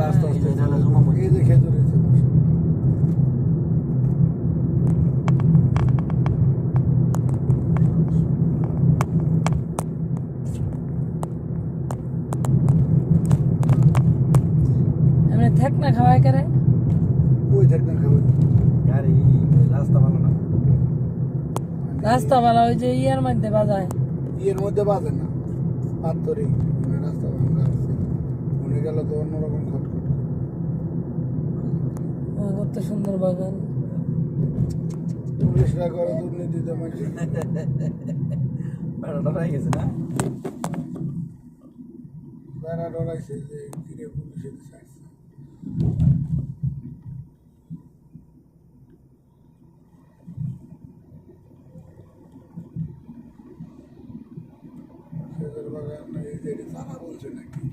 আস্তে আস্তে ঢালা জমা পড়ে এই যে খেজুর হয়েছে এমনি থাক না খাওয়াই করে ওই থাকবেন খাবেন গাড়ি রাস্তা ভালো না রাস্তা ভালো ওই যে ইয়ার মধ্যে বাজায় ইয়ের মধ্যে বাজে না পাথরে মানে রাস্তা ভাঙা আছে মনে গেল তো অন্যরকম খটখট কত সুন্দর বাগান পুলিশরা করে দুর্নীতিতে মাঝে বেড়াটা রয়ে গেছে না বেড়া ডরাইছে যে ফিরে পুলিশের ছাড়ছে খেজুর বাগান এই যে এটা চারা বলছে নাকি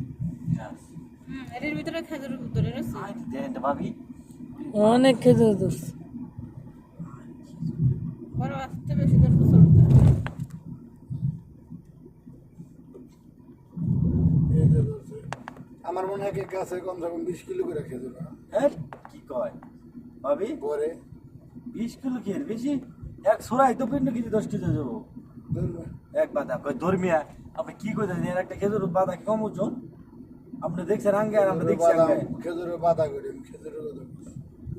এর ভিতরে খেজুর ধরে রয়েছে দেন ভাবি অনেক খেজুর ধরছে বড় আসতে বেশি করে ফসল এই যে ধরছে আমার মনে হয় এক গাছে কমসে কম 20 কিলো করে খেজুর হ্যাঁ কি কয় ভাবি পরে 20 কিলো কি এর বেশি এক সুরাই তো পিন্ড কেজি 10 কেজি যাবো ধরবে এক বাদা কয় ধর্মিয়া আপনি কি কইতেছেন এর একটা খেজুর বাদা কি কম ওজন আপনি দেখছেন আঙ্গে আর আমরা দেখছি আঙ্গে খেজুরের বাধা করি খেজুরের কথা বলছি।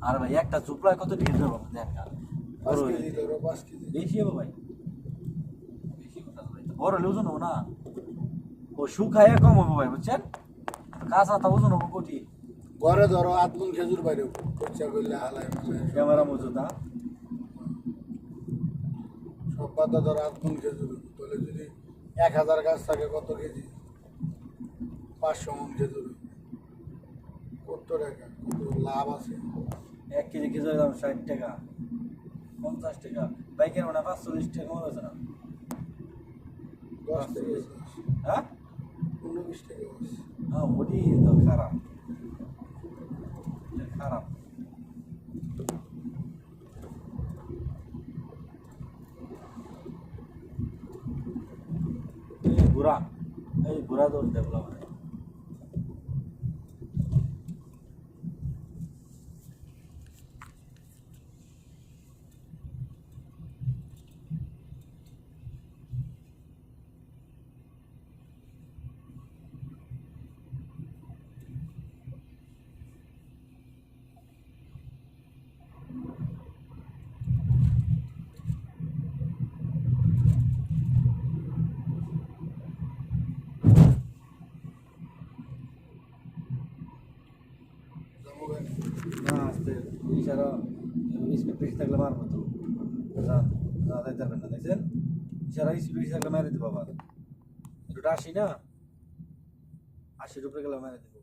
আর ভাই একটা চুপড়ায় কত কেজি যাবো আপনি দেখেন আর। 5 কেজি ধরো 5 কেজি বেশি হবে ভাই বেশি কথা ভাই বড় হলে ওজন হবো না ও শুকায় কম হবে ভাই বুঝছেন কাঁচা তা ওজন হবো কোটি ঘরে ধরো আধগুন খেজুর বাইরে খরচা করলে হালায় মালায় ক্যামেরা মজুদ না সব পাতা ধরো আধগুন খেজুর তাহলে যদি 1000 গাছ থাকে কত কেজি 500 মন খেজুর কত টাকা কত লাভ আছে 1 কেজি খেজুরের দাম 60 টাকা 50 টাকা বাইকের মানে 45 টাকা মনে হচ্ছে না 10 থেকে হ্যাঁ 19 টাকা আছে। হ্যাঁ ওটি তো খারাপ এটা খারাপ এই ঘোরা দৌড় দেখলাম জমগানে না আস্তে ইশারা স্পিড বেশি থাকলে মারবো তো যাইতে পারবেন না দেখছেন ইশারা স্পিড বেশি থাকলে মেরে দিব আবার একটু 80 না 80 উপরে গেলে মেরে দিব